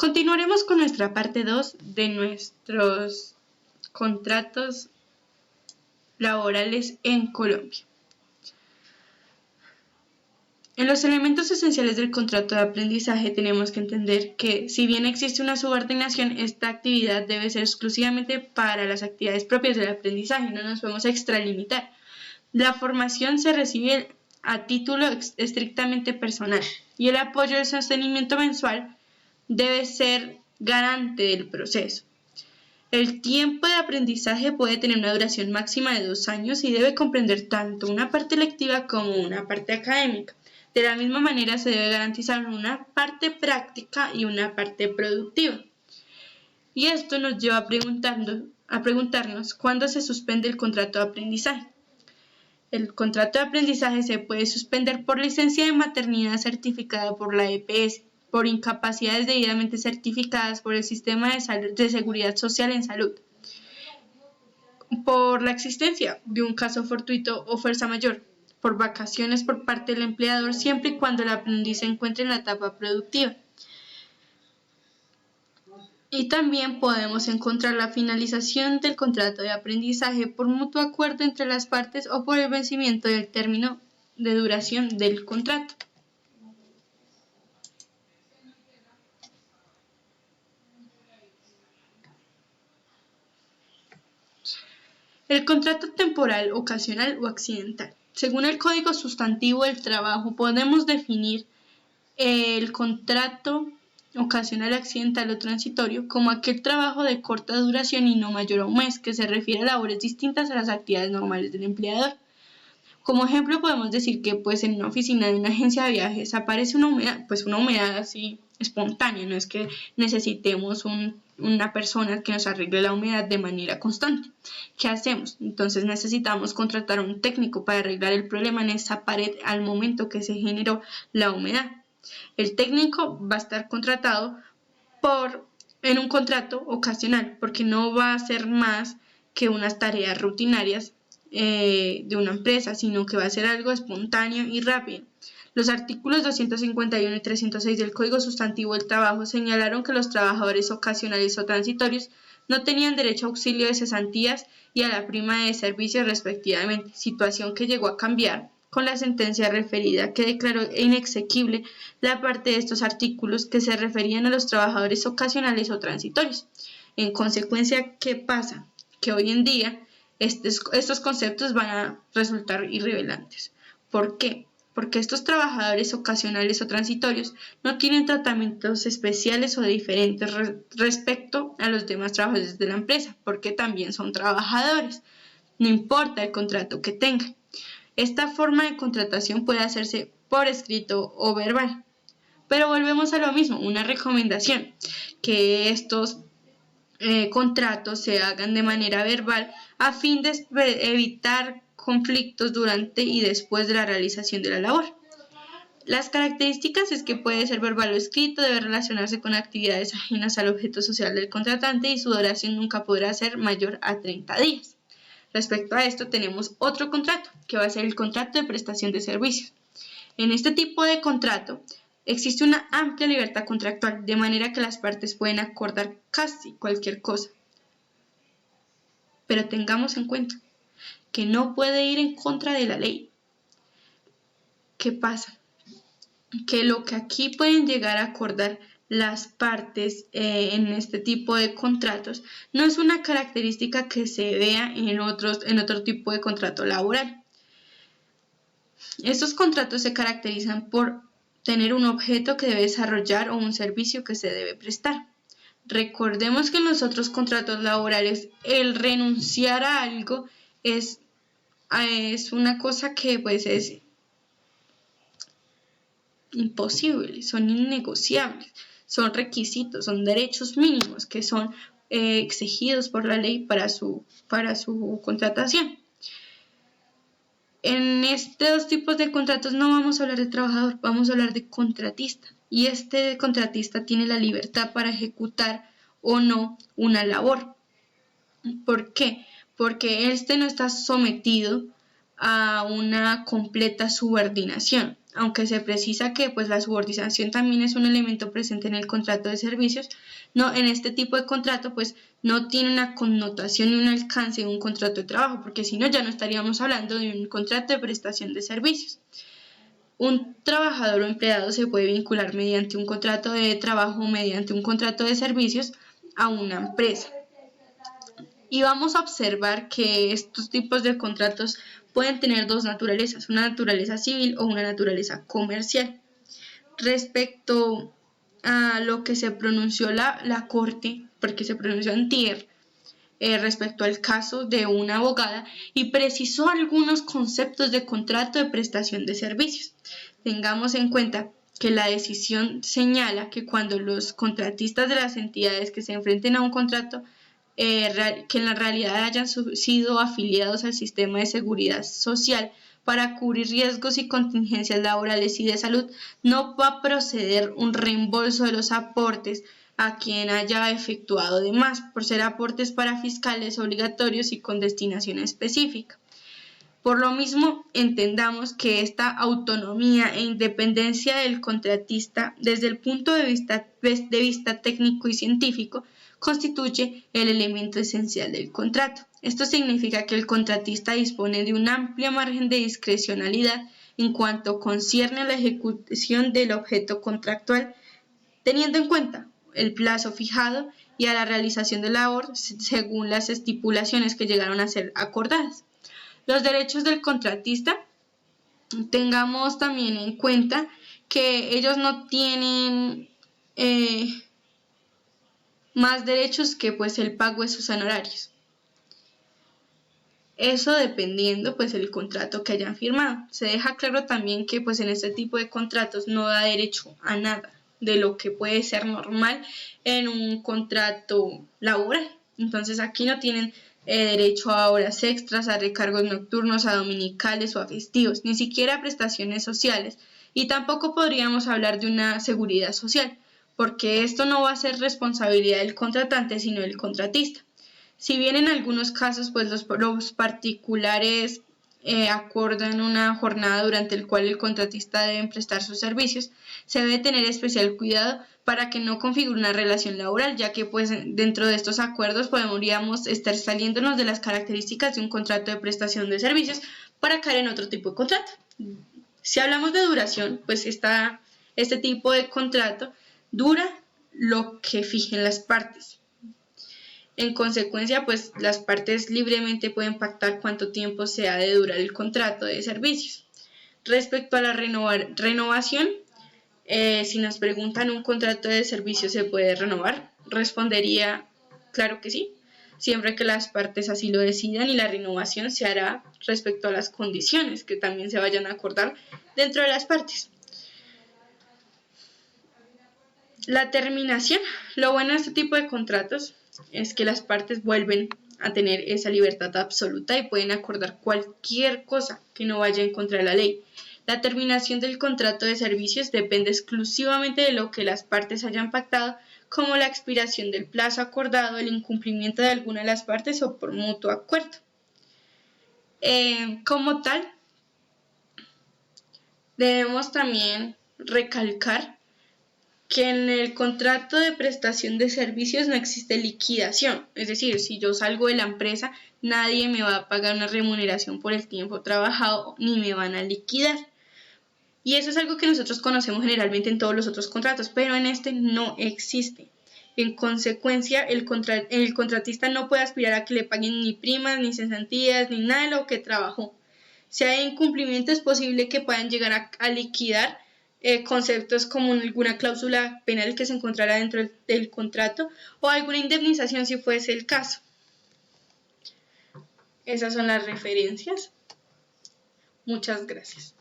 Continuaremos con nuestra parte 2 de nuestros contratos laborales en Colombia. En los elementos esenciales del contrato de aprendizaje tenemos que entender que, si bien existe una subordinación, esta actividad debe ser exclusivamente para las actividades propias del aprendizaje, no nos podemos extralimitar. La formación se recibe a título estrictamente personal y el apoyo del sostenimiento mensual debe ser garante del proceso. El tiempo de aprendizaje puede tener una duración máxima de 2 años y debe comprender tanto una parte lectiva como una parte académica. De la misma manera, se debe garantizar una parte práctica y una parte productiva. Y esto nos lleva a preguntarnos cuándo se suspende el contrato de aprendizaje. El contrato de aprendizaje se puede suspender por licencia de maternidad certificada por la EPS, por incapacidades debidamente certificadas por el Sistema de Seguridad Social en Salud, por la existencia de un caso fortuito o fuerza mayor, por vacaciones por parte del empleador, siempre y cuando el aprendiz se encuentre en la etapa productiva. Y también podemos encontrar la finalización del contrato de aprendizaje por mutuo acuerdo entre las partes o por el vencimiento del término de duración del contrato. El contrato temporal, ocasional o accidental. Según el Código Sustantivo del Trabajo, podemos definir el contrato ocasional, accidental o transitorio como aquel trabajo de corta duración y no mayor a un mes, que se refiere a labores distintas a las actividades normales del empleador. Como ejemplo, podemos decir que en una oficina de una agencia de viajes aparece una humedad así espontánea, no es que necesitemos una persona que nos arregle la humedad de manera constante. ¿Qué hacemos? Entonces necesitamos contratar a un técnico para arreglar el problema en esa pared al momento que se generó la humedad. El técnico va a estar contratado en un contrato ocasional, porque no va a hacer más que unas tareas rutinarias de una empresa, sino que va a ser algo espontáneo y rápido. Los artículos 251 y 306 del Código Sustantivo del Trabajo señalaron que los trabajadores ocasionales o transitorios no tenían derecho a auxilio de cesantías y a la prima de servicio respectivamente, situación que llegó a cambiar con la sentencia referida, que declaró inexequible la parte de estos artículos que se referían a los trabajadores ocasionales o transitorios. En consecuencia, ¿qué pasa? Que hoy en día estos conceptos van a resultar irrelevantes. ¿Por qué? Porque estos trabajadores ocasionales o transitorios no tienen tratamientos especiales o diferentes respecto a los demás trabajadores de la empresa, porque también son trabajadores, no importa el contrato que tengan. Esta forma de contratación puede hacerse por escrito o verbal, pero volvemos a lo mismo, una recomendación, que estos contratos se hagan de manera verbal a fin de evitar conflictos durante y después de la realización de la labor. Las características es que puede ser verbal o escrito, debe relacionarse con actividades ajenas al objeto social del contratante y su duración nunca podrá ser mayor a 30 días. Respecto a esto tenemos otro contrato, que va a ser el contrato de prestación de servicios. En este tipo de contrato existe una amplia libertad contractual, de manera que las partes pueden acordar casi cualquier cosa. Pero tengamos en cuenta que no puede ir en contra de la ley. ¿Qué pasa? Que lo que aquí pueden llegar a acordar las partes en este tipo de contratos no es una característica que se vea en otro tipo de contrato laboral. Estos contratos se caracterizan por tener un objeto que debe desarrollar o un servicio que se debe prestar. Recordemos que en los otros contratos laborales el renunciar a algo es una cosa que es imposible, son innegociables, son requisitos, son derechos mínimos que son exigidos por la ley para su contratación. En estos tipos de contratos no vamos a hablar de trabajador, vamos a hablar de contratista. Y este contratista tiene la libertad para ejecutar o no una labor. ¿Por qué? Porque este no está sometido a una completa subordinación. aunque se precisa que pues la subordinación también es un elemento presente en el contrato de servicios, no, en este tipo de contrato pues no tiene una connotación ni un alcance de un contrato de trabajo, porque si no ya no estaríamos hablando de un contrato de prestación de servicios. Un trabajador o empleado se puede vincular mediante un contrato de trabajo o mediante un contrato de servicios a una empresa. Y vamos a observar que estos tipos de contratos pueden tener dos naturalezas, una naturaleza civil o una naturaleza comercial. Respecto a lo que se pronunció la Corte, porque se pronunció antier, respecto al caso de una abogada y precisó algunos conceptos de contrato de prestación de servicios. Tengamos en cuenta que la decisión señala que cuando los contratistas de las entidades que se enfrenten a un contrato que en la realidad hayan sido afiliados al sistema de seguridad social para cubrir riesgos y contingencias laborales y de salud, no va a proceder un reembolso de los aportes a quien haya efectuado de más, por ser aportes para fiscales obligatorios y con destinación específica. Por lo mismo, entendamos que esta autonomía e independencia del contratista desde el punto de vista técnico y científico constituye el elemento esencial del contrato. Esto significa que el contratista dispone de un amplio margen de discrecionalidad en cuanto concierne a la ejecución del objeto contractual, teniendo en cuenta el plazo fijado y a la realización de la labor según las estipulaciones que llegaron a ser acordadas. Los derechos del contratista, tengamos también en cuenta que ellos no tienen más derechos que pues el pago de sus honorarios. Eso dependiendo pues el contrato que hayan firmado. Se deja claro también que pues en este tipo de contratos no da derecho a nada de lo que puede ser normal en un contrato laboral. Entonces aquí no tienen derecho a horas extras, a recargos nocturnos, a dominicales o a festivos, ni siquiera a prestaciones sociales. Y tampoco podríamos hablar de una seguridad social, porque esto no va a ser responsabilidad del contratante, sino del contratista. Si bien en algunos casos pues los particulares acordan una jornada durante la cual el contratista debe prestar sus servicios, se debe tener especial cuidado para que no configure una relación laboral, ya que pues dentro de estos acuerdos podríamos estar saliéndonos de las características de un contrato de prestación de servicios para caer en otro tipo de contrato. Si hablamos de duración, pues este tipo de contrato dura lo que fijen las partes. En consecuencia, pues las partes libremente pueden pactar cuánto tiempo se ha de durar el contrato de servicios. Respecto a la renovación, si nos preguntan, ¿un contrato de servicios se puede renovar? Respondería, claro que sí, siempre que las partes así lo decidan, y la renovación se hará respecto a las condiciones que también se vayan a acordar dentro de las partes. La terminación. Lo bueno de este tipo de contratos es que las partes vuelven a tener esa libertad absoluta y pueden acordar cualquier cosa que no vaya en contra de la ley. La terminación del contrato de servicios depende exclusivamente de lo que las partes hayan pactado, como la expiración del plazo acordado, el incumplimiento de alguna de las partes o por mutuo acuerdo. Como tal, debemos también recalcar que en el contrato de prestación de servicios no existe liquidación, es decir, si yo salgo de la empresa, nadie me va a pagar una remuneración por el tiempo trabajado ni me van a liquidar. Y eso es algo que nosotros conocemos generalmente en todos los otros contratos, pero en este no existe. En consecuencia, el contratista no puede aspirar a que le paguen ni primas, ni cesantías, ni nada de lo que trabajó. Si hay incumplimiento, es posible que puedan llegar a liquidar conceptos como alguna cláusula penal que se encontrara dentro del contrato o alguna indemnización si fuese el caso. Esas son las referencias. Muchas gracias.